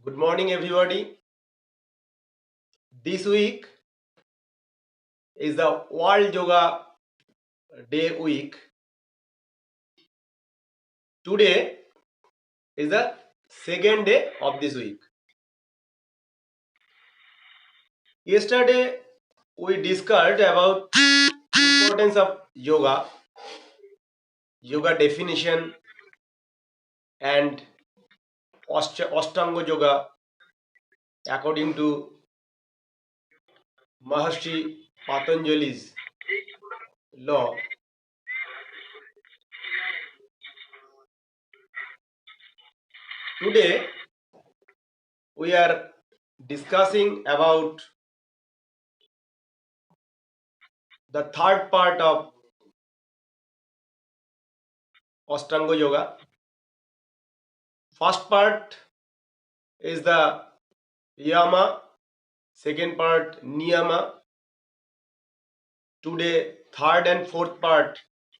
Good morning, everybody. This week is the World Yoga Day week. Today is the second day of this week. Yesterday, we discussed about importance of yoga, yoga definition, and Ashtanga Yoga according to Maharshi Patanjali's law. Today, we are discussing about the third part of Ashtanga Yoga. First part is the yama, second part niyama. Today, third and fourth part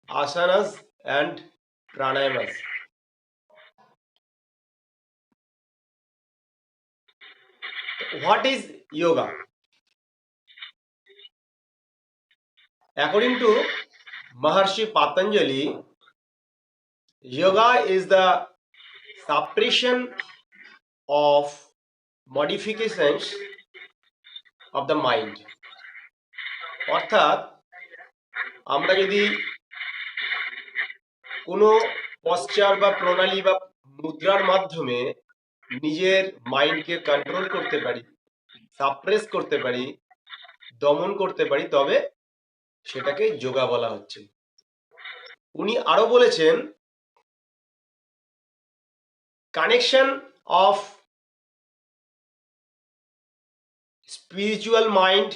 asanas and pranayamas. What is yoga? According to Maharshi Patanjali, yoga is the suppression of modifications of the mind. অর্থাৎ আমরা যদি কোনো posture বা প্রণালী বা মুদ্রার মাধ্যমে নিজের মাইন্ডকে কন্ট্রোল করতে পারি, সাপ্রেস করতে পারি, দমন করতে পারি, তবে সেটাকে যোগা বলা হচ্ছে। উনি আরো বলেছেন connection off spiritual mind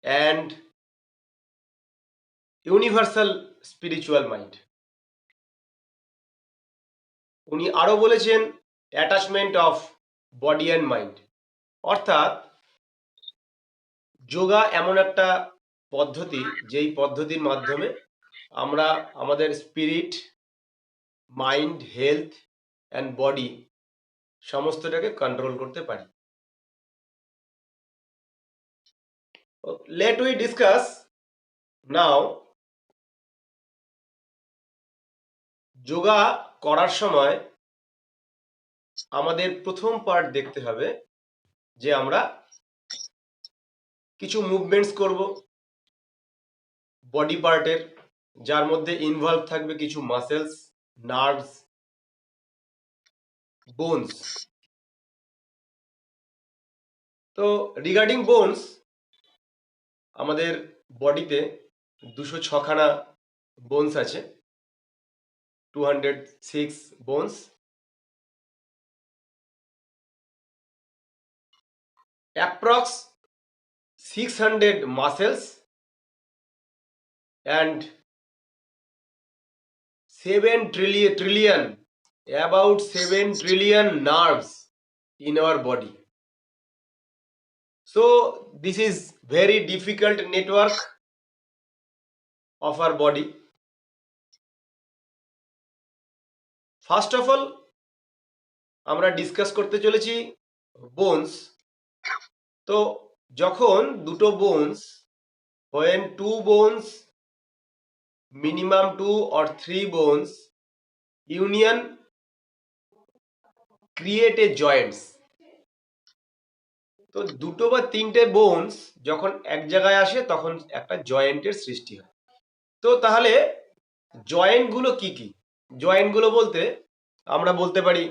and universal spiritual mind. উনি আরো বলেছেন attachment of body and mind. অর্থাৎ যোগা এমন একটা পদ্ধতি যেই পদ্ধতির মাধ্যমে আমরা আমাদের spirit, mind, health and body সমস্তটাকে কন্ট্রোল করতে পারি। Let we discuss now yoga করার সময় আমাদের প্রথম পার্ট দেখতে হবে যে আমরা কিছু মুভমেন্টস করব বডি পার্টের, যার মধ্যে ইনভলভ থাকবে কিছু মাসেলস, নার্ভস, বোনস। তো রিগার্ডিং বোনস, আমাদের বডিতে 206 খানা বোনস আছে, 206 bones. Approx 600 muscles and 7 trillion, about 7 trillion nerves in our body. So this is very difficult network of our body. First of all, আমরা ডিসকাস করতে চলেছি বোনস। তো যখন দুটো bones, when two bones, minimum 2 or 3 bones union create a joints. তো দুটো বা তিনটে বোনস যখন এক জায়গায় আসে তখন একটা জয়েন্টের সৃষ্টি হয়। তো তাহলে জয়েন্ট গুলো কি কি? জয়েন্ট গুলো বলতে আমরা বলতে পারি,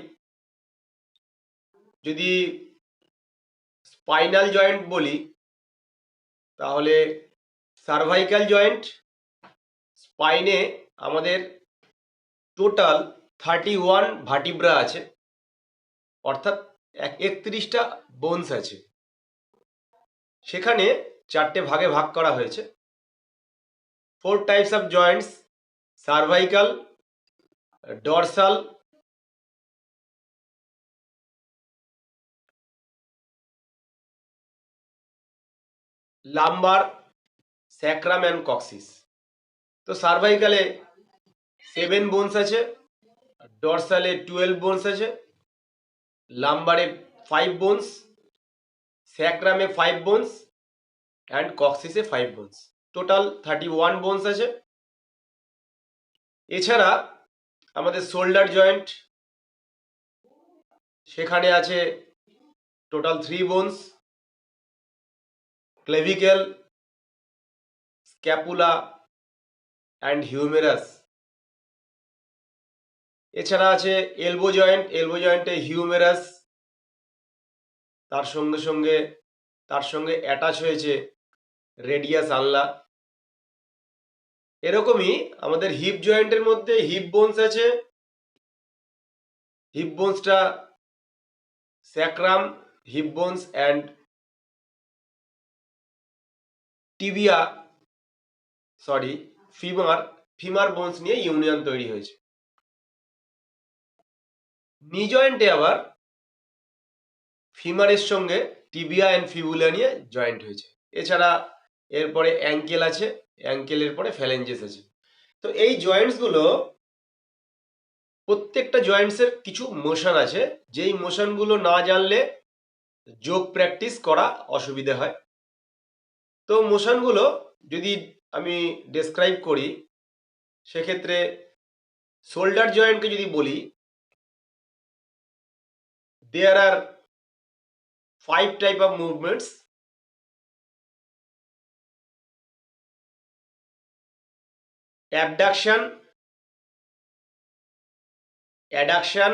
যদি স্পাইনাল জয়েন্ট বলি তাহলে সার্ভাইকাল জয়েন্ট। স্পাইনে আমাদের টোটাল 31 ভার্টিব্রা আছে, অর্থাৎ 31টা বোনস আছে। সেখানে 4টে ভাগে ভাগ করা হয়েছে। 4 types of joints: cervical, dorsal, lumbar, sacrum and coccyx. তো সার্ভাইকালে 7 বোনস আছে, ডরসালে 12 বোনস আছে, লাম্বারে 5 বোনস, স্যাক্রামে 5 বোনস অ্যান্ড কক্সিসে 5 বোনস, টোটাল 31 বোনস আছে। এছাড়া আমাদের শোল্ডার জয়েন্ট, সেখানে আছে total 3 bones, clavicle, scapula and humerus. এছাড়া আছে এলবো জয়েন্ট, এলবো জয়েন্টে হিউমেরাস, তার সঙ্গে অ্যাটাচ হয়েছে রেডিয়াস আনলা। এরকমই আমাদের হিপ জয়েন্টের মধ্যে হিপ বোনস আছে, হিপ বোনসটা sacrum, hip bones and tibia femur bones নিয়ে ইউনিয়ন তৈরি হয়েছে। নি জয়েন্টে আবার ফিমারের সঙ্গে টিবিয়া অ্যান্ড ফিবুলা নিয়ে জয়েন্ট হয়েছে। এছাড়া এরপরে অ্যাঙ্কেল আছে, অ্যাঙ্কেলের পরে ফ্যালেঞ্জেস আছে। তো এই জয়েন্টসগুলো প্রত্যেকটা জয়েন্টসের কিছু মোশন আছে, যেই মোশনগুলো না জানলে যোগ প্র্যাকটিস করা অসুবিধা হয়। তো মোশনগুলো যদি আমি ডেসক্রাইব করি, সেক্ষেত্রে শোল্ডার জয়েন্টকে যদি বলি, দেয়ার আর 5 type of movements. Abduction, addiction,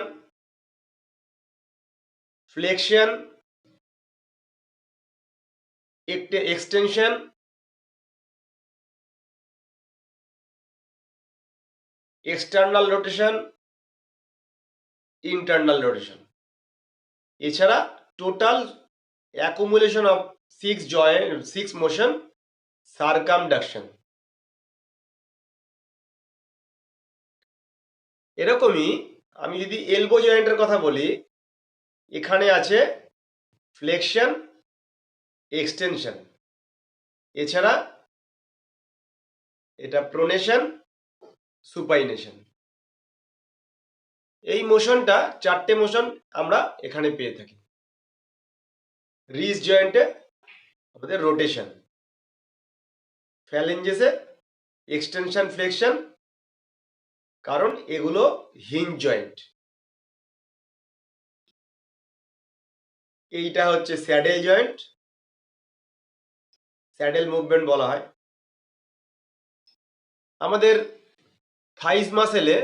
flexion, extension, external rotation, internal rotation. এছাড়া টোটাল অ্যাকুমুলেশন অফ 6 মোশন, সার্কামডাকশন। এরকমই আমি যদি এলবো জয়েন্টের কথা বলি, এখানে আছে ফ্লেকশন, এক্সটেনশন, এছাড়া এটা প্রোনেশন, সুপাইনেশন। এই মোশনটা 4টে মোশন আমরা এখানে পেয়ে থাকি। রিস্ট জয়েন্টে আমাদের রোটেশন, ফ্যালেঞ্জেসে এক্সটেনশন, ফ্লেকশন, কারণ এগুলো হিঞ্জ জয়েন্ট। এইটা হচ্ছে স্যাডেল জয়েন্ট, স্যাডেল মুভমেন্ট বলা হয়। আমাদের থাইস মাসেলে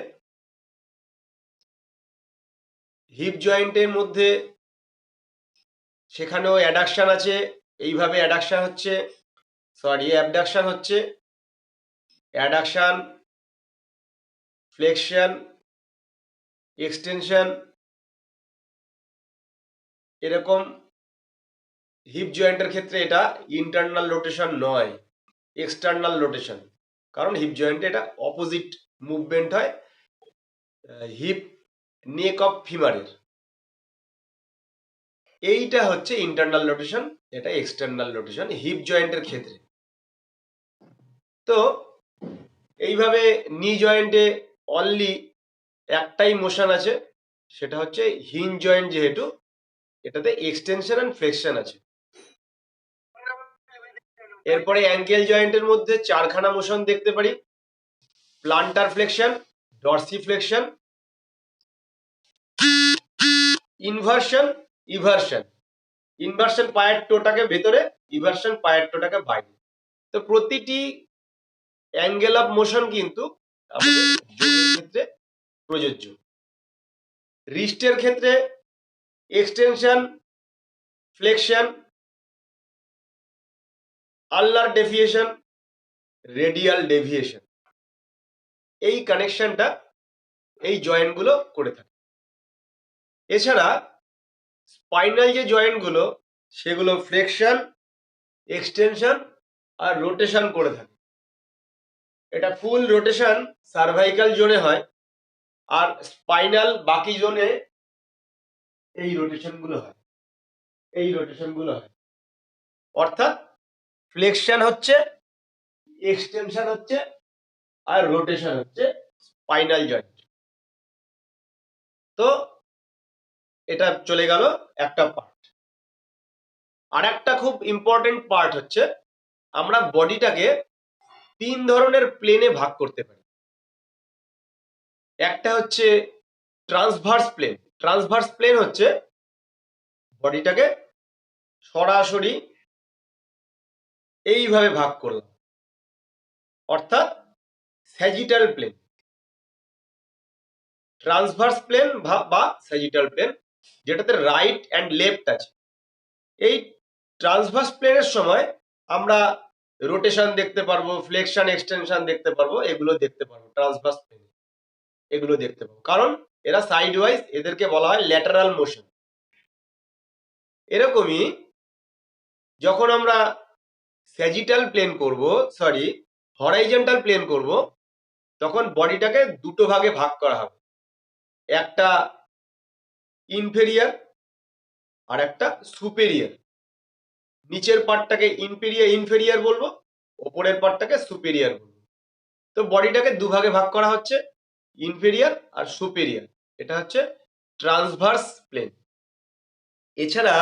হিপ জয়েন্টের মধ্যে সেখানেও অ্যাডাকশন আছে, এইভাবে অ্যাডাকশন হচ্ছে, অ্যাবডাকশন হচ্ছে, অ্যাডাকশন, ফ্লেকশন, এক্সটেনশন। এরকম হিপ জয়েন্টের ক্ষেত্রে এটা ইন্টারনাল রোটেশন নয়, এক্সটার্নাল রোটেশন, কারণ হিপ জয়েন্টে এটা অপোজিট মুভমেন্ট হয় হিপ নেক অফ ফিমারের। এইটা হচ্ছে ইন্টারনাল রোটেশন, এটা এক্সটার্নাল রোটেশন হিপ জয়েন্টের ক্ষেত্রে। তো এইভাবে নি জয়েন্টে অনলি একটাই মোশন আছে, সেটা হচ্ছে হিঞ্জ জয়েন্ট, যেহেতু এটাতে এক্সটেনশন এন্ড ফ্লেকশন আছে। এরপরে অ্যাঙ্কেল জয়েন্টের মধ্যে 4খানা মোশন দেখতে পারি, প্লান্টার ফ্লেকশন, ডরসিফ্লেকশন, ইনভার্সন, ইভার্সন। ইনভার্সন পায়ের টোটাকে ভেতরে, ইভার্সন পায়ের টোটাকে বাইরে। তো প্রতিটি অ্যাঙ্গেল অফ মোশন কিন্তু আমাদের যোগের ক্ষেত্রে প্রযোজ্য। রিস্টের ক্ষেত্রে extension, flexion, ulnar deviation, radial deviation, এই কানেকশনটা এই জয়েন্টগুলো করে থাকে। এছাড়া স্পাইনাল যে জয়েন্টগুলো, সেগুলো ফ্লেকশন, এক্সটেনশন আর রোটেশন করে থাকে। এটা ফুল রোটেশন সার্ভাইকাল জোনে হয়, আর স্পাইনাল বাকি জোনে এই রোটেশনগুলো হয়, এই রোটেশনগুলো হয়। অর্থাৎ ফ্লেকশন হচ্ছে, এক্সটেনশন হচ্ছে, আর রোটেশন হচ্ছে স্পাইনাল জয়েন্ট। তো এটা চলে গেল একটা পার্ট। আর একটা খুব ইম্পর্টেন্ট পার্ট হচ্ছে আমরা বডিটাকে 3 ধরনের প্লেনে ভাগ করতে পারি। একটা হচ্ছে ট্রান্সভার্স প্লেন। ট্রান্সভার্স প্লেন হচ্ছে বডিটাকে সরাসরি এইভাবে ভাগ করলাম, অর্থাৎ স্যাজিটাল প্লেন। ট্রান্সভার্স প্লেন বা স্যাজিটাল প্লেন, যেটাতে রাইট অ্যান্ড লেফট আছে। এই ট্রান্সভার্স প্লেনের সময় আমরা রোটেশন দেখতে পারবো, ফ্লেকশন এক্সটেনশন দেখতে পারবো, এগুলো দেখতে পারবো ট্রান্সভার্স প্লেনে, এগুলো দেখতে পাবো, কারণ এরা সাইড ওয়াইজ, এদেরকে বলা হয় ল্যাটারাল মোশন। এরকমই যখন আমরা স্যাজিটাল প্লেন করব, সরি হরাইজন্টাল প্লেন করব, তখন বডিটাকে দুটো ভাগে ভাগ করা হবে, একটা ইনফেরিয়ার আর একটা সুপেরিয়ার। নিচের পার্টটাকে ইনফেরিয়ার বলবো, ওপরের পার্টটাকে সুপেরিয়ার বলবো। তো বডিটাকে দুভাগে ভাগ করা হচ্ছে, ইনফেরিয়ার আর সুপেরিয়ার। এটা হচ্ছে ট্রান্সভার্স প্লেন। এছাড়া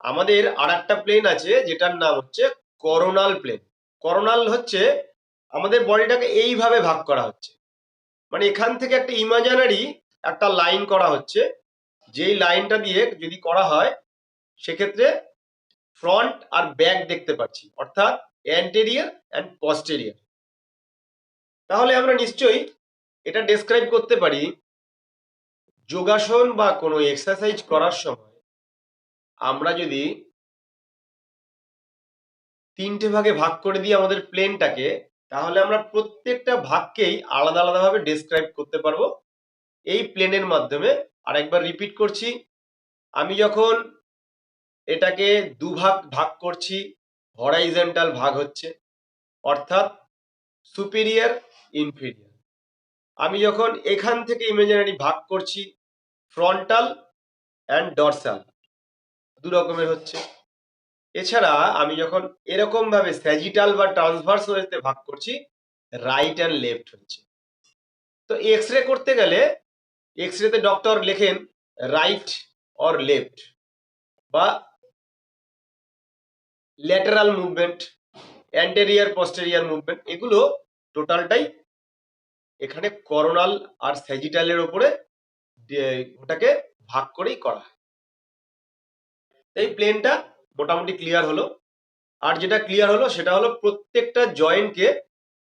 আমাদের আর একটা প্লেন আছে যেটার নাম হচ্ছে করোনাল প্লেন। করোনাল হচ্ছে আমাদের বডিটাকে এইভাবে ভাগ করা হচ্ছে, মানে এখান থেকে একটা ইমাজিনারি একটা লাইন করা হচ্ছে, যেই লাইনটা দিয়ে যদি করা হয় সেক্ষেত্রে ফ্রন্ট আর ব্যাক দেখতে পাচ্ছি, অর্থাৎ অ্যান্টেরিয়ার অ্যান্ড পস্টেরিয়ার। তাহলে আমরা নিশ্চয়ই এটা ডেসক্রাইব করতে পারি, যোগাসন বা কোনো এক্সারসাইজ করার সময় আমরা যদি 3টে ভাগে ভাগ করে দিই আমাদের প্লেনটাকে, তাহলে আমরা প্রত্যেকটা ভাগকেই আলাদা আলাদাভাবে ডেসক্রাইব করতে পারবো এই প্লেনের মাধ্যমে। আরেকবার রিপিট করছি, আমি যখন এটাকে দুভাগ ভাগ করছি, হরাইজন্টাল ভাগ হচ্ছে, অর্থাৎ সুপিরিয়ার ইনফেরিয়ার। আমি যখন এখান থেকে ইমাজিনারি ভাগ করছি, ফ্রন্টাল অ্যান্ড ডরসাল, দু রকমের হচ্ছে। এছাড়া আমি যখন এরকম ভাবে স্যাজিটাল বা ট্রান্সভার্স ওয়েতে ভাগ করছি, রাইট অ্যান্ড লেফট হচ্ছে। তো এক্স রে করতে গেলে এক্স রেতে ডক্টর লেখেন রাইট অর লেফট বা lateral movement, anterior posterior movement, এগুলো টোটালটাই এখানে করোনাল আর স্যাজিটালের উপরে ওটাকে ভাগ করেই করা হয়। এই প্লেনটা মোটামুটি ক্লিয়ার হলো। আর যেটা ক্লিয়ার হলো সেটা হলো প্রত্যেকটা জয়েন্টকে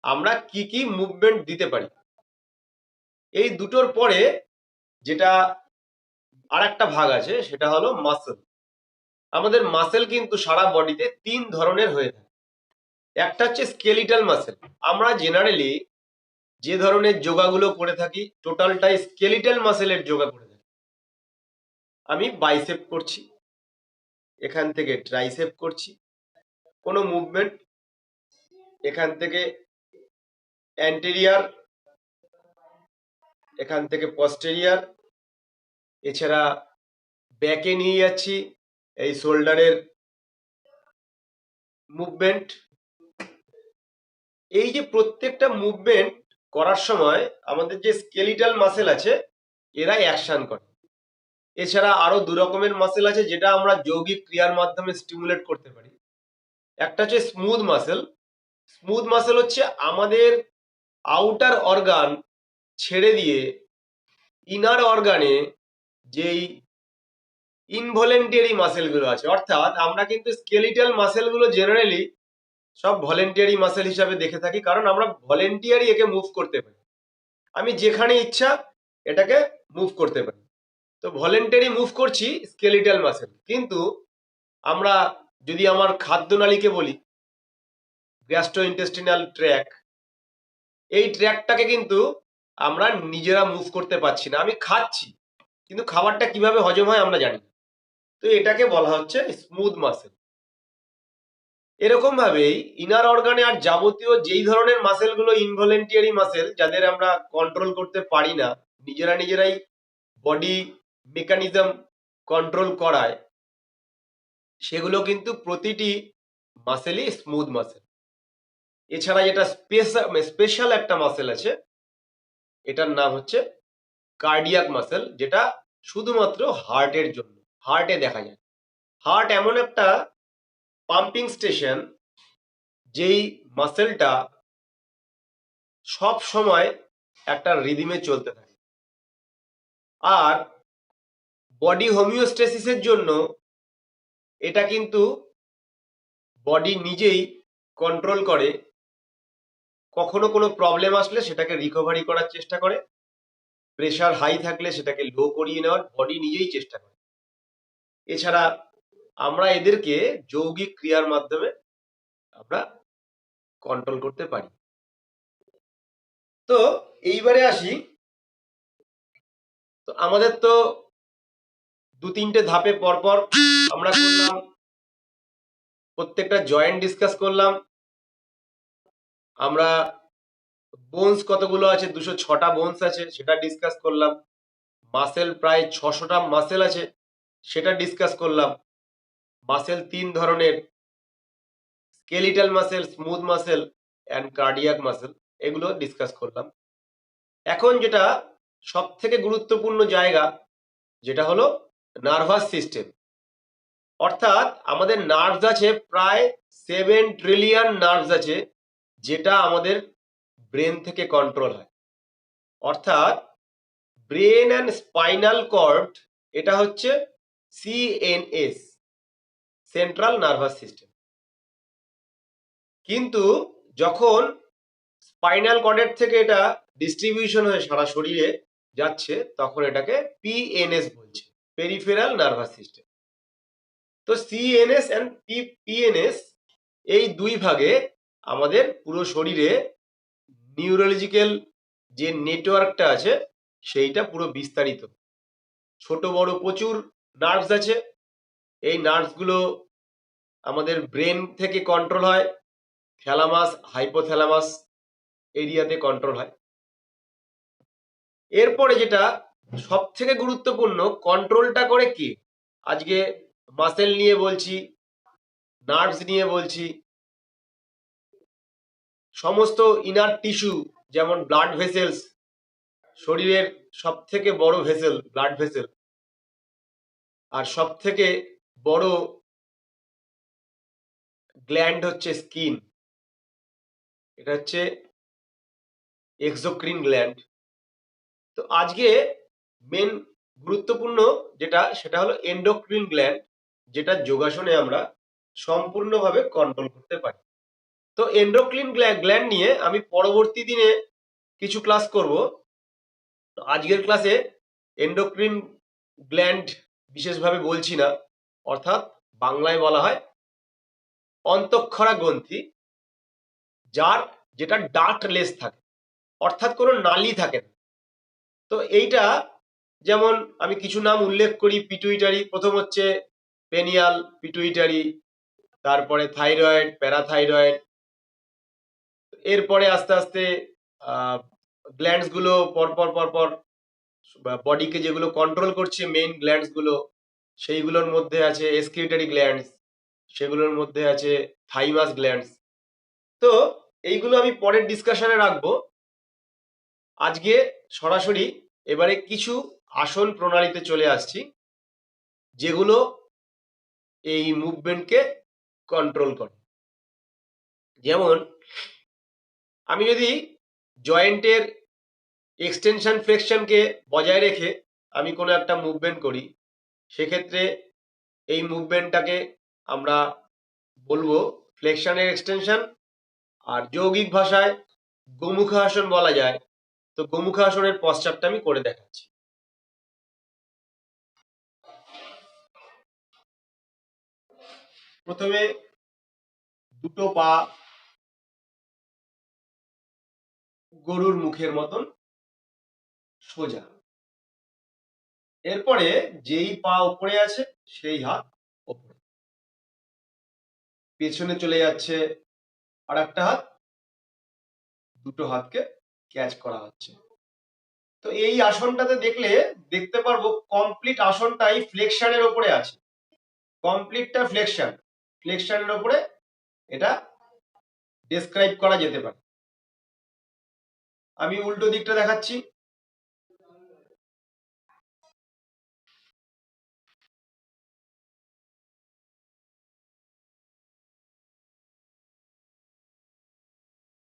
আমরা কি কি মুভমেন্ট দিতে পারি। এই দুটোর পরে যেটা আর একটা ভাগ আছে সেটা হলো মাসেল। আমাদের মাসেল কিন্তু সারা বডিতে 3 ধরনের হয়ে থাকে। একটা হচ্ছে স্কেলিটাল মাসেল। আমরা জেনারেলি যে ধরনের যোগাগুলো করে থাকি টোটালটাই স্কেলিটাল মাসেলের যোগা করে থাকি। আমি বাইসেপ করছি, এখান থেকে ট্রাইসেপ করছি, কোনো মুভমেন্ট এখান থেকে অ্যান্টেরিয়ার, এখান থেকে পস্টেরিয়ার, এছাড়া ব্যাকে নিয়ে যাচ্ছি, এই শোল্ডারের মুভমেন্ট। এই যে প্রত্যেকটা মুভমেন্ট করার সময় আমাদের যে স্কেলিটাল মাসেল আছে এরা অ্যাকশন করে। এছাড়া আরো 2 রকমের মাসেল আছে যেটা আমরা যৌগিক ক্রিয়ার মাধ্যমে স্টিমুলেট করতে পারি। একটা হচ্ছে স্মুথ মাসেল। স্মুথ মাসেল হচ্ছে আমাদের আউটার অর্গান ছেড়ে দিয়ে ইনার অর্গানে যেই ইনভলেন্টারি মাসেলগুলো আছে, অর্থাৎ আমরা কিন্তু স্কেলিটাল মাসেলগুলো জেনারেলি সব ভলেন্টিয়ারি মাসেল হিসাবে দেখে থাকি, কারণ আমরা ভলেন্টিয়ারি একে মুভ করতে পারি। আমি যেখানে ইচ্ছা এটাকে মুভ করতে পারি। তো ভলেন্টারি মুভ করছি স্কেলিটাল মাসেল। কিন্তু আমরা যদি আমার খাদ্যনালীকে বলি, গ্যাস্ট্রোইন্টেস্টিনাল ট্র্যাক, এই ট্র্যাকটাকে কিন্তু আমরা নিজেরা মুভ করতে পারছি না। আমি খাচ্ছি কিন্তু খাবারটা কিভাবে হজম হয় আমরা জানি না। তো এটাকে বলা হচ্ছে স্মুথ মাসেল। এরকম ভাবেই ইনার অর্গানে আর যাবতীয় যেই ধরনের মাসেলগুলো ইনভলেন্টিয়ারি মাসেল, যাদের আমরা কন্ট্রোল করতে পারি না, নিজেরাই বডি মেকানিজম কন্ট্রোল করায়, সেগুলো কিন্তু প্রতিটি মাসেলই স্মুথ মাসেল। এছাড়া যেটা স্পেশাল একটা মাসেল আছে, এটার নাম হচ্ছে কার্ডিয়াক মাসেল, যেটা শুধুমাত্র হার্টের জন্য। হার্টে দেখা যায়। হার্ট এমন একটা পাম্পিং স্টেশন, যেই মাসেলটা সব সময় একটা রিদিমে চলতে থাকে। আর বডি হোমিওস্টেসিসের জন্য এটা কিন্তু বডি নিজেই কন্ট্রোল করে, কখনো কোনো প্রবলেম আসলে সেটাকে রিকভারি করার চেষ্টা করে, প্রেশার হাই থাকলে সেটাকে লো করিয়ে নেওয়ার বডি নিজেই চেষ্টা করে। এছাড়া আমরা এদেরকে যৌগিক ক্রিয়ার মাধ্যমে আমরা কন্ট্রোল করতে পারি। তো এইবারে আসি, তো আমাদের তো 2-3টে ধাপে পরপর আমরা করলাম, প্রত্যেকটা জয়েন্ট ডিসকাস করলাম, আমরা বোনস কতগুলো আছে, 206টা বোনস আছে সেটা ডিসকাস করলাম, মাসেল প্রায় 600টা মাসেল আছে সেটা ডিসকাস করলাম, মাসেল 3 ধরনের, skeletal muscle, smooth muscle and cardiac muscle, এগুলো ডিসকাস করলাম। এখন যেটা সব থেকে গুরুত্বপূর্ণ জায়গা, যেটা হলো নার্ভাস সিস্টেম। অর্থাৎ আমাদের নার্ভস আছে প্রায় 7 ট্রিলিয়ন নার্ভস আছে, যেটা আমাদের ব্রেন থেকে কন্ট্রোল হয়। অর্থাৎ ব্রেন অ্যান্ড স্পাইনাল কর্ড, এটা হচ্ছে সিএনএস, সেন্ট্রাল নার্ভাস সিস্টেম। কিন্তু যখন স্পাইনাল কর্ডের থেকে এটা ডিস্ট্রিবিউশন হয়ে সারা শরীরে যাচ্ছে, তখন এটাকে পিএনএস বলছে, পেরিফেরাল নার্ভাস সিস্টেম। তো সিএনএস অ্যান্ড পিএনএস, এই দুই ভাগে আমাদের পুরো শরীরে নিউরোলজিক্যাল যে নেটওয়ার্কটা আছে সেইটা পুরো বিস্তারিত। ছোট বড় প্রচুর নার্ভস আছে। এই নার্ভসগুলো আমাদের ব্রেন থেকে কন্ট্রোল হয়, থ্যালামাস, হাইপোথ্যালামাস এরিয়াতে কন্ট্রোল হয়। এরপরে যেটা সব থেকে গুরুত্বপূর্ণ, কন্ট্রোলটা করে কে? আজকে মাসেল নিয়ে বলছি, নার্ভস নিয়ে বলছি, সমস্ত ইনার টিস্যু যেমন ব্লাড ভেসেলস, শরীরের সব থেকে বড় ভেসেল ব্লাড ভেসেল, আর সব থেকে বড় গ্ল্যান্ড হচ্ছে স্কিন, এটা হচ্ছে এক্সোক্রিন গ্ল্যান্ড। তো আজকে মেন গুরুত্বপূর্ণ যেটা, সেটা হলো এন্ডোক্রিন গ্ল্যান্ড, যেটা যোগাসনে আমরা সম্পূর্ণভাবে কন্ট্রোল করতে পারি। তো এন্ডোক্রিন গ্ল্যান্ড নিয়ে আমি পরবর্তী দিনে কিছু ক্লাস করব। তো আজকের ক্লাসে এন্ডোক্রিন গ্ল্যান্ড বিশেষভাবে বলছি না, অর্থাৎ বাংলায় বলা হয় অন্তঃক্ষরা গ্রন্থি, যেটা ডাক্টলেস থাকে, অর্থাৎ কোনো নালী থাকে না। তো এইটা যেমন আমি কিছু নাম উল্লেখ করি, পিটুইটারি, প্রথম হচ্ছে পেনিয়াল পিটুইটারি, তারপরে থাইরয়েড, প্যারাথাইরয়েড, এরপরে আস্তে আস্তে গ্ল্যান্ডস গুলো পরপর পরপর বডিকে যেগুলো কন্ট্রোল করছে, মেইন গ্ল্যান্ডস গুলো, সেইগুলোর মধ্যে আছে এসকিউটারি গ্ল্যান্ডস, সেগুলোর মধ্যে আছে থাইমাস গ্ল্যান্ডস। তো এইগুলো আমি পরের ডিসকাশনে রাখবো। আজকে সরাসরি এবারে কিছু আসন প্রণালীতে চলে আসছি, যেগুলো এই মুভমেন্টকে কন্ট্রোল করে। যেমন আমি যদি জয়েন্টের এক্সটেনশন ফ্লেকশনকে বজায় রেখে আমি কোনো একটা মুভমেন্ট করি, সেক্ষেত্রে এই মুভমেন্টটাকে আমরা বলবো ফ্লেকশনের এক্সটেনশন, আর যৌগিক ভাষায় গোমুখাসন বলা যায়। তো গোমুখাসনের পশ্চাৎটা আমি করে দেখাচ্ছি। প্রথমে দুটো পা গরুর মুখের মতন সোজা, এরপরে যেই পা উপরে আছে সেই হাত উপরে, পেছনে চলে যাচ্ছে আর একটা হাত, দুটো হাতকে ক্যাচ করা হচ্ছে। তো এই আসনটাতে দেখতে পারবো কমপ্লিট আসনটাই ফ্লেকশনের উপরে আছে, কমপ্লিটটা ফ্লেকশনের উপরে এটা ডেসক্রাইব করা যেতে পারে। আমি উল্টো দিকটা দেখাচ্ছি।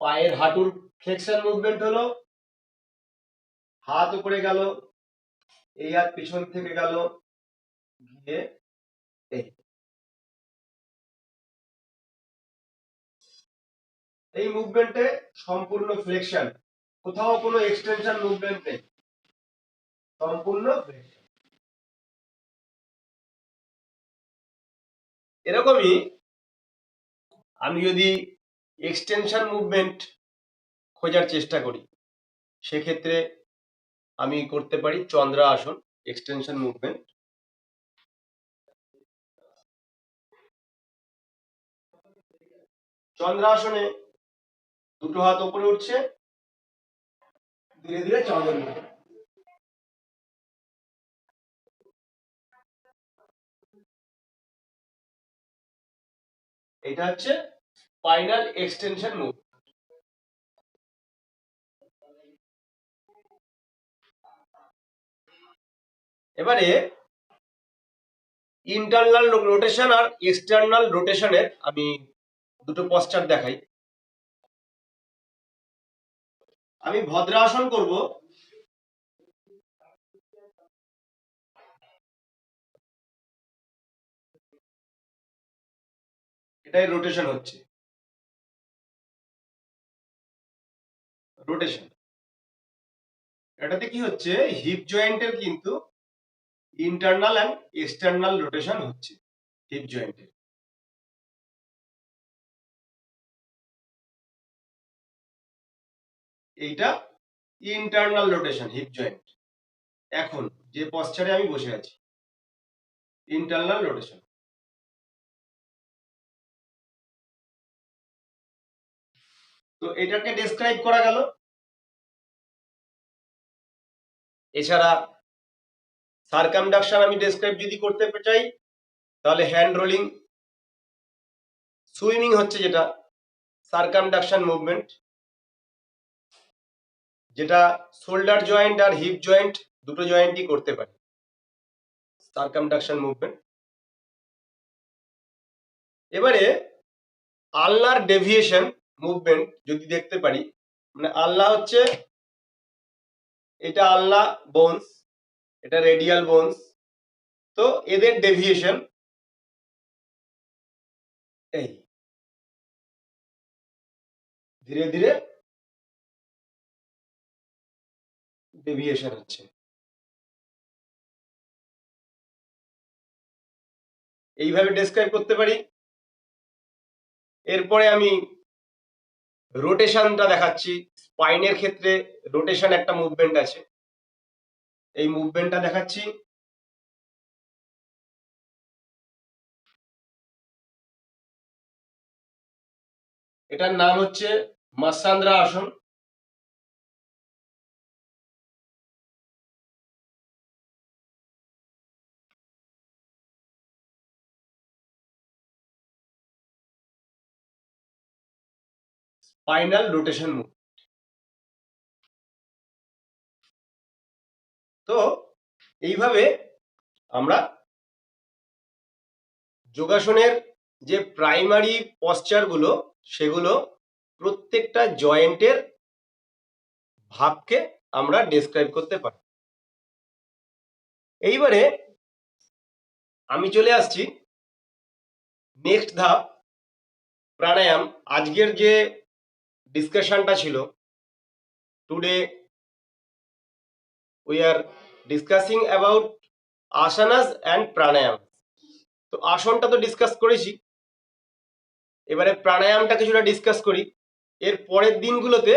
পায়ের হাঁটুর ফ্লেক্সন মুভমেন্ট হলো, হাত উপরে গেল, এই হাত পিছন থেকে গেল, গিয়ে এই মুভমেন্টে সম্পূর্ণ ফ্লেক্সন, কোথাও কোনো এক্সটেনশন মুভমেন্ট নেই, সম্পূর্ণ ফ্লেক্সন। এরকমই আমি যদি এক্সটেনশন মুভমেন্ট খোঁজার চেষ্টা করি, সেক্ষেত্রে আমি করতে পারি চন্দ্রাসন এক্সটেনশন মুভমেন্ট। চন্দ্রাসনে দুটো হাত উপরে উঠছে, ধীরে ধীরে চাঁদের মুখে। এটা হচ্ছে স্পাইনাল এক্সটেনশন মুভ। এবারে ইন্টারনাল রোটেশন আর এক্সটার্নাল রোটেশনের আমি দুটো পশ্চাৎ দেখাই। আমি ভদ্রাসন করব, এটাই রোটেশন হচ্ছে, রোটেশন। এটাতে কি হচ্ছে, হিপ জয়েন্টের কিন্তু ইন্টারনাল এন্ড এক্সটার্নাল রোটেশন হচ্ছে হিপ জয়েন্টের। এইটা ইন্টারনাল রোটেশন হিপ জয়েন্ট। এখন যে পশ্চারে আমি বসে আছি, ইন্টারনাল রোটেশন। তো এটাকে ডেসক্রাইব করা গেল। এছাড়া সার্কামডাকশন আমি ডেসক্রাইব যদি করতে চাই, তাহলে হ্যান্ড রোলিং, সুইমিং হচ্ছে যেটা সার্কামডাকশন মুভমেন্ট, যেটা শোল্ডার জয়েন্ট আর হিপ জয়েন্ট দুটো জয়েন্টই করতে পারে সার্কামডাকশন মুভমেন্ট। এবারে আলনার ডেভিয়েশন মুভমেন্ট যদি দেখতে পারি, মানে আলনা হচ্ছে, এটা আলনা বোনস, এটা রেডিয়াল বোনস, তো এদের ডেভিয়েশন এই ধীরে ধীরে ডেভিয়েশন হচ্ছে, এইভাবে ডেসক্রাইব করতে পারি। এরপরে আমি রোটেশনটা দেখাচ্ছি। স্পাইনের ক্ষেত্রে রোটেশন একটা মুভমেন্ট আছে, এই মুভমেন্টটা দেখাচ্ছি। এটার নাম হচ্ছে মাসান্দ্রা আসন। Spinal rotation move. তো এইভাবে আমরা যোগাসনের যে প্রাইমারি পশ্চার গুলো, সেগুলো প্রত্যেকটা জয়েন্টের ভাবকে আমরা ডেসক্রাইব করতে পারি। এইবারে আমি চলে আসছি নেক্সট ধাপ, প্রাণায়াম। আজকের যে ডিসকাশনটা ছিল, today we are discussing about asanas and pranayama. তো আসনটা তো ডিসকাস করেছি, এবারে প্রাণায়ামটা কিছুটা ডিসকাস করি। এর পরের দিনগুলোতে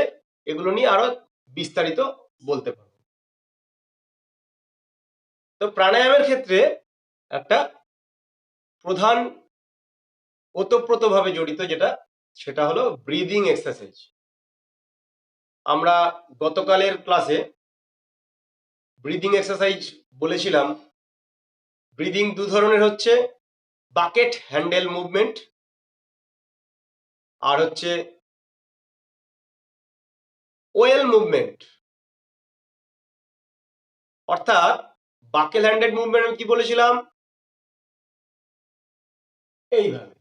এগুলো নিয়ে আরো বিস্তারিত বলতে পারবো। তো প্রাণায়ামের ক্ষেত্রে একটা প্রধান ওতপ্রোতভাবে জড়িত যেটা, সেটা হলো ব্রিদিং এক্সারসাইজ। আমরা গতকালের ক্লাসে ব্রিদিং এক্সারসাইজ বলেছিলাম। ব্রিদিং দু ধরনের হচ্ছে, বাকেট হ্যান্ডেল মুভমেন্ট আর হচ্ছে ওয়েল মুভমেন্ট। অর্থাৎ বাকেল হ্যান্ডেড মুভমেন্ট কি বলেছিলাম, এইভাবে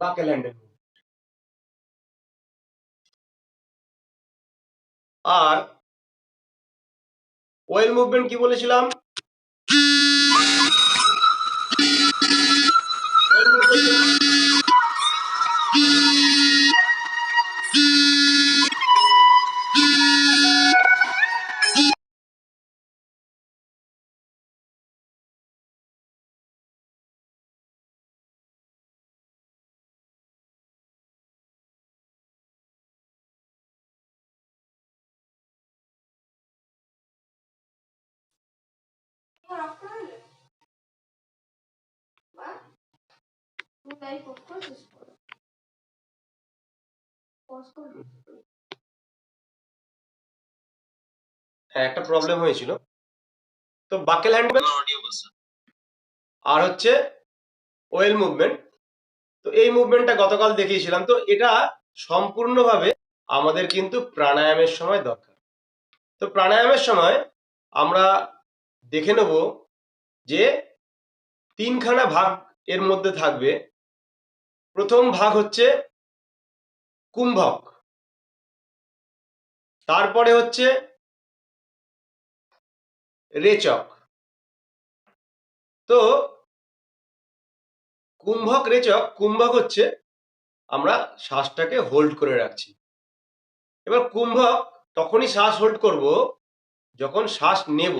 buckle handle. Are well movement কি বলেছিলাম? হ্যাঁ, একটা প্রবলেম হয়েছিল। তো বাকেল হ্যান্ডেল আর হচ্ছে ওয়েল মুভমেন্ট। তো এই মুভমেন্টটা গতকাল দেখিয়েছিলাম। তো এটা সম্পূর্ণভাবে আমাদের কিন্তু প্রাণায়ামের সময় দরকার। তো প্রাণায়ামের সময় আমরা দেখে নেব যে তিনখানা ভাগ এর মধ্যে থাকবে। প্রথম ভাগ হচ্ছে কুম্ভক, তারপরে হচ্ছে রেচক। তো কুম্ভক রেচক, কুম্ভক হচ্ছে আমরা শ্বাসটাকে হোল্ড করে রাখছি। এবার কুম্ভক তখনই শ্বাস হোল্ড করব যখন শ্বাস নেব,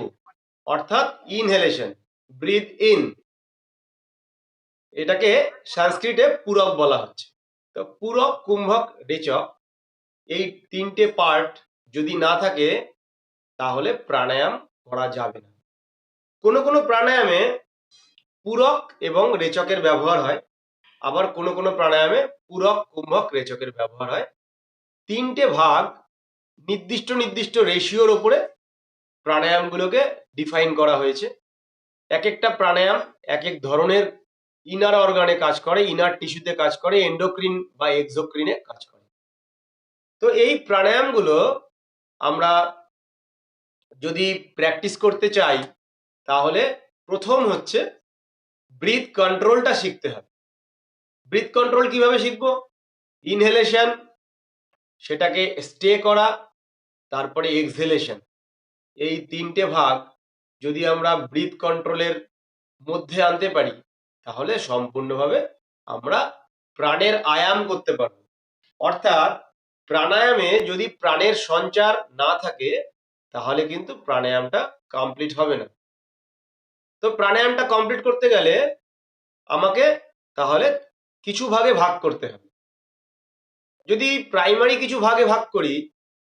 অর্থাৎ ইনহেলেশন, ব্রিথ ইন। এটাকে সংস্কৃতে পূরক বলা হচ্ছে। তো পূরক, কুম্ভক, রেচক, এই তিনটে পার্ট যদি না থাকে তাহলে প্রাণায়াম করা যাবে না। কোনো কোনো প্রাণায়ামে পূরক এবং রেচকের ব্যবহার হয়, আবার কোনো কোনো প্রাণায়ামে পূরক, কুম্ভক, রেচকের ব্যবহার হয়। তিনটে ভাগ নির্দিষ্ট নির্দিষ্ট রেশিওর উপরে প্রাণায়ামগুলোকে ডিফাইন করা হয়েছে। এক একটা প্রাণায়াম এক এক ধরনের ইনার অর্গানে কাজ করে, ইনার টিস্যুতে কাজ করে, এন্ডোক্রিন বা এক্সোক্রিনে কাজ করে। তো এই প্রাণায়ামগুলো আমরা যদি প্র্যাকটিস করতে চাই তাহলে প্রথম হচ্ছে ব্রিথ কন্ট্রোলটা শিখতে হবে। ব্রিথ কন্ট্রোল কিভাবে শিখবো? ইনহেলেশন, সেটাকে স্টে করা, তারপরে এক্সহেলেশন, এই তিনটে ভাগ যদি আমরা ব্রিথ কন্ট্রোলের মধ্যে আনতে পারি তাহলে সম্পূর্ণভাবে আমরা প্রাণের আয়াম করতে পারবো। অর্থাৎ প্রাণায়ামে যদি প্রাণের সঞ্চার না থাকে তাহলে কিন্তু প্রাণায়ামটা কমপ্লিট হবে না। তো প্রাণায়ামটা কমপ্লিট করতে গেলে আমাকে তাহলে কিছু ভাগে ভাগ করতে হবে। যদি প্রাইমারি কিছু ভাগে ভাগ করি,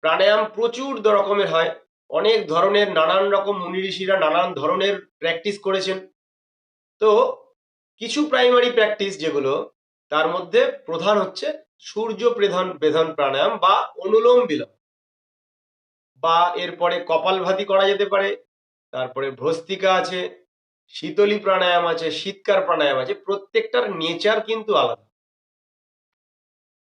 প্রাণায়াম প্রচুর রকমের হয়, অনেক ধরনের, নানান রকম মুনি ঋষিরা নানান ধরনের প্র্যাকটিস করেছেন। তো কিছু প্রাইমারি প্র্যাকটিস যেগুলো, তার মধ্যে প্রধান হচ্ছে সূর্য বেধন প্রাণায়াম বা অনুলোম বিলোম, বা এরপরে কপালভাতি করা যেতে পারে, তারপরে ভ্রস্তিকা আছে, শীতলী প্রাণায়াম আছে, শীতকার প্রাণায়াম আছে। প্রত্যেকটার নেচার কিন্তু আলাদা।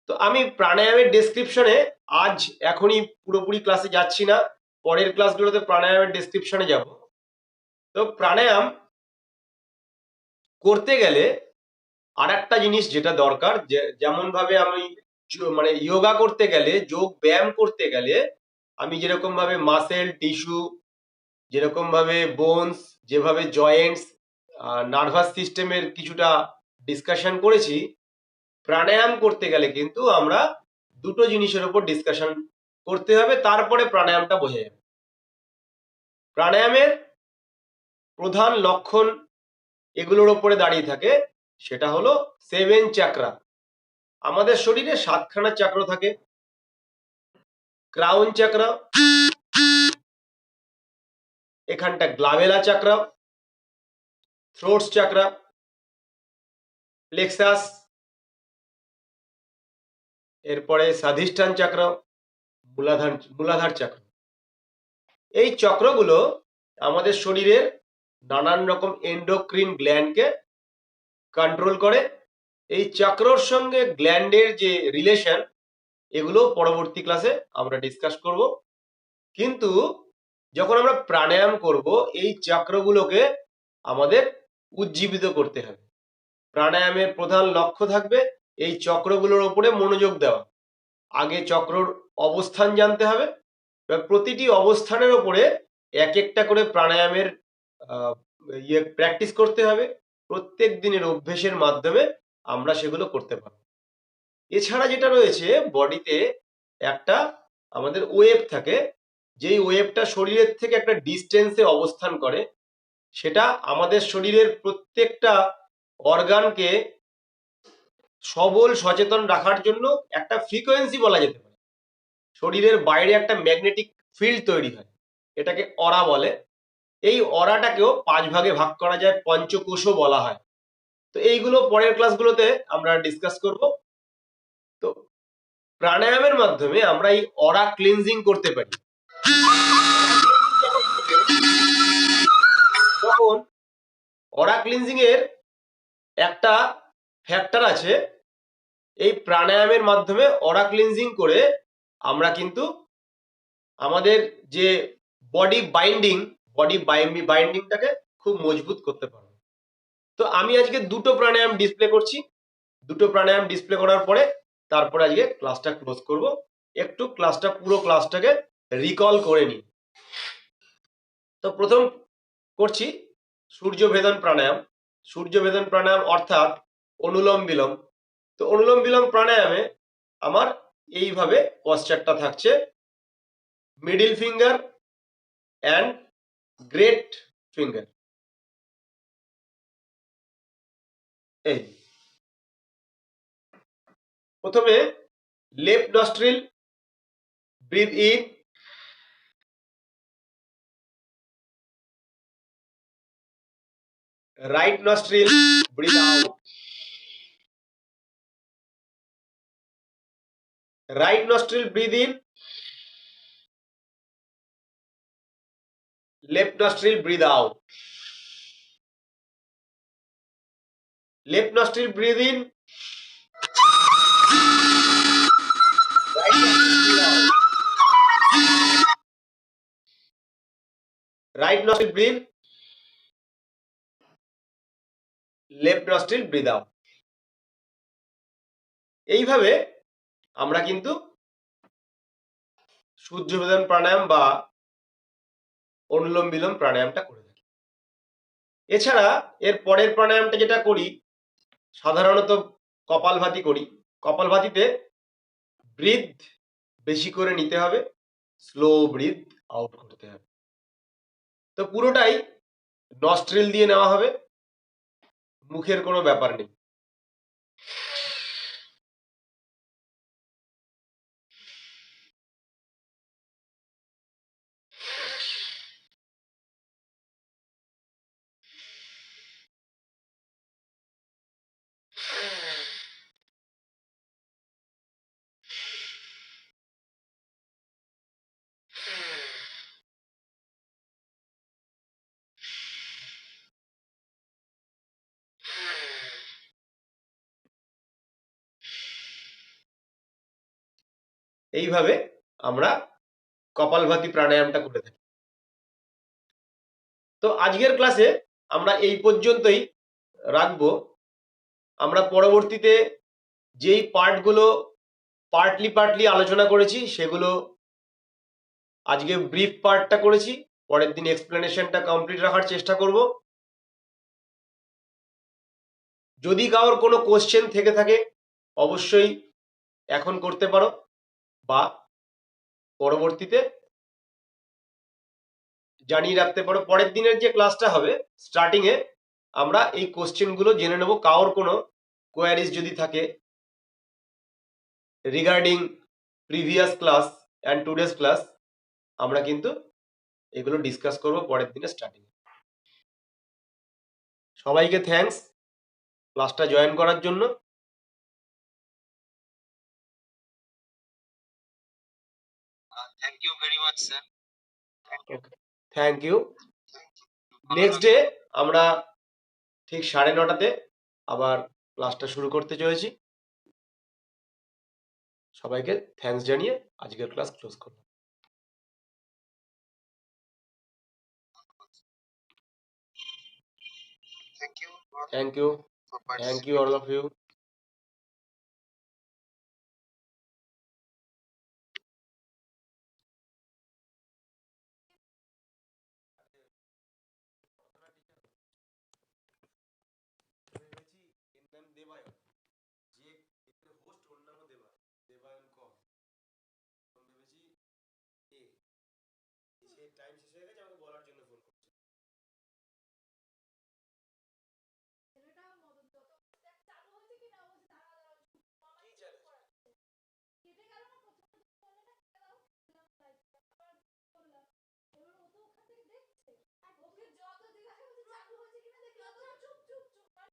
তো আমি প্রাণায়ামের ডেসক্রিপশনে আজ এখনই পুরোপুরি ক্লাসে যাচ্ছি না, পরের ক্লাসগুলোতে প্রাণায়ামের ডেসক্রিপশনে যাব। তো প্রাণায়াম করতে গেলে আর একটা জিনিস যেটা দরকার, যেমন ভাবে আমি মানে যোগা করতে গেলে, যোগ ব্যায়াম করতে গেলে আমি যেরকম ভাবে মাসেল টিস্যু, যেরকম ভাবে বোনস, যেভাবে জয়েন্টস, নার্ভাস সিস্টেমের কিছুটা ডিসকাশন করেছি, প্রাণায়াম করতে গেলে কিন্তু আমরা দুটো জিনিসের উপর ডিসকাশন করতে হবে, তারপরে প্রাণায়ামটা বোঝা যাবে। প্রাণায়ামের প্রধান লক্ষণ এগুলোর উপরে দাঁড়িয়ে থাকে, সেটা হলো 7 চাকরা। আমাদের শরীরে 7খানা চাক্র থাকে। ক্রাউন চাকরা, এখানটা গ্লাভেলা চাকরা, থ্রোট চাকরা, প্লেক্সাস, এরপরে স্বাধিষ্ঠান চক্র, মূলাধার চক্র। এই চক্রগুলো আমাদের শরীরের নানান রকম এন্ডোক্রিন গ্ল্যান্ডকে কন্ট্রোল করে। এই চক্রর সঙ্গে গ্ল্যান্ডের যে রিলেশন, এগুলো পরবর্তী ক্লাসে আমরা ডিসকাস করব। কিন্তু যখন আমরা প্রাণায়াম করব, এই চক্রগুলোকে আমাদের উজ্জীবিত করতে হবে। প্রাণায়ামের প্রধান লক্ষ্য থাকবে এই চক্রগুলোর ওপরে মনোযোগ দেওয়া। আগে চক্রর অবস্থান জানতে হবে, এবার প্রতিটি অবস্থানের ওপরে এক একটা করে প্রাণায়ামের প্র্যাকটিস করতে হবে। প্রত্যেক দিনের অভ্যেসের মাধ্যমে আমরা সেগুলো করতে পারবো। এছাড়া যেটা রয়েছে, বডিতে একটা আমাদের ওয়েভ থাকে, যেই ওয়েভটা শরীরের থেকে একটা ডিস্টেন্সে অবস্থান করে, সেটা আমাদের শরীরের প্রত্যেকটা অর্গানকে সবল সচেতন রাখার জন্য একটা ফ্রিকোয়েন্সি বলা যেতে পারে। শরীরের বাইরে একটা ম্যাগনেটিক ফিল্ড তৈরি হয়, এটাকে অরা বলে। এই অরাটাকেও 5 ভাগে ভাগ করা যায়, পঞ্চকোষও বলা হয়। তো এইগুলো পরের ক্লাসগুলোতে আমরা ডিসকাস করব। তো প্রাণায়ামের মাধ্যমে আমরা এই অরা ক্লিনজিং করতে পারি। তখন অরা ক্লিনজিং এর একটা ফ্যাক্টর আছে, এই প্রাণায়ামের মাধ্যমে অরা ক্লিনজিং করে আমরা কিন্তু আমাদের যে বডি বাইন্ডিংটাকে খুব মজবুত করতে পারবো। তো আমি আজকে দুটো প্রাণায়াম ডিসপ্লে করছি। দুটো প্রাণায়াম ডিসপ্লে করার পরে তারপরে আজকে ক্লাসটা ক্লোজ করব। একটু পুরো ক্লাসটাকে রিকল করে নিই। তো প্রথম করছি সূর্য ভেদন প্রাণায়াম। সূর্য ভেদন প্রাণায়াম অর্থাৎ অনুলোম বিলোম। তো অনুলোম বিলোম প্রাণায়ামে আমার এইভাবে পশ্চারটা থাকছে, middle finger and great finger. এই প্রথমে left nostril breathe in, right nostril breathe out, right nostril breathe in, left nostril breathe out, left nostril breathe in, right nostril breathe out, right nostril breathe, left nostril breathe out। এইভাবে আমরা কিন্তু সূর্য ভেদন প্রাণায়াম বা অনুলোম বিলোম প্রাণায়ামটা করে থাকি। এছাড়া এর পরের প্রাণায়ামটা যেটা করি, সাধারণত কপালভাতি করি। কপালভাতিতে ব্রিথ বেশি করে নিতে হবে, স্লো ব্রিথ আউট করতে হবে। তো পুরোটাই নস্ট্রিল দিয়ে নেওয়া হবে, মুখের কোনো ব্যাপার নেই। এইভাবে আমরা কপালভাতি প্রাণায়ামটা করে থাকি। তো আজকের ক্লাসে আমরা এই পর্যন্তই রাখবো। আমরা পরবর্তীতে যেই পার্টগুলো পার্টলি আলোচনা করেছি, সেগুলো আজকে ব্রিফ পার্টটা করেছি, পরের দিন এক্সপ্লেনেশনটা কমপ্লিট রাখার চেষ্টা করব। যদি কারোর কোনো কোশ্চেন থেকে থাকে অবশ্যই এখন করতে পারো, বা পরবর্তীতে জানিয়ে রাখতে পারো। পরের দিনের যে ক্লাসটা হবে স্টার্টিং এ আমরা এই কোশ্চেনগুলো জেনে নেব। কারোর কোনো কোয়ারিজ যদি থাকে regarding previous class and today's class, আমরা কিন্তু এগুলো ডিসকাস করব পরের দিনে স্টার্টিং। সবাইকে থ্যাঙ্কস ক্লাসটা জয়েন করার জন্য। Thank you very much, sir. Thank you. Next day আমরা ঠিক 9:30টাতে আবার ক্লাসটা শুরু করতে চলেছি। সবাইকে থ্যাঙ্কস জানিয়ে আজকের ক্লাস ক্লোজ করলাম। Thank you. Thank you, for thank you all of you. Time শেষ হয়ে গেছে, আমাকে বলার জন্য ফোন করছে। ছেলেটা মদন যত চালু হয়েছে কিনা ও দাঁড়া কি চ্যালেঞ্জ? কেটে গেল না প্রথমে বললে না কেটে দাও আবার বললাম এবার ও তো ওখান থেকে দেখছে ওকে যত জিজ্ঞাসা করছে চালু হয়েছে কিনা দেখলো তো চুপ চুপ চুপ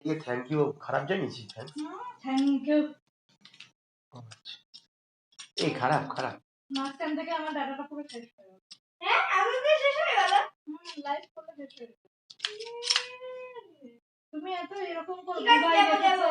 ये थैंक यू খারাপ জানিয়েছি? থ্যাংক ইউ এই খারাপ খারাপ মাঝখান থেকে আমার ডাটাটা পুরো শেষ হয়ে গেল হ্যাঁ আমি তো শেষ হয়ে গেল লাইভ করলে শেষ হয়ে গেল তুমি এত এরকম করে দুবার দেখেছে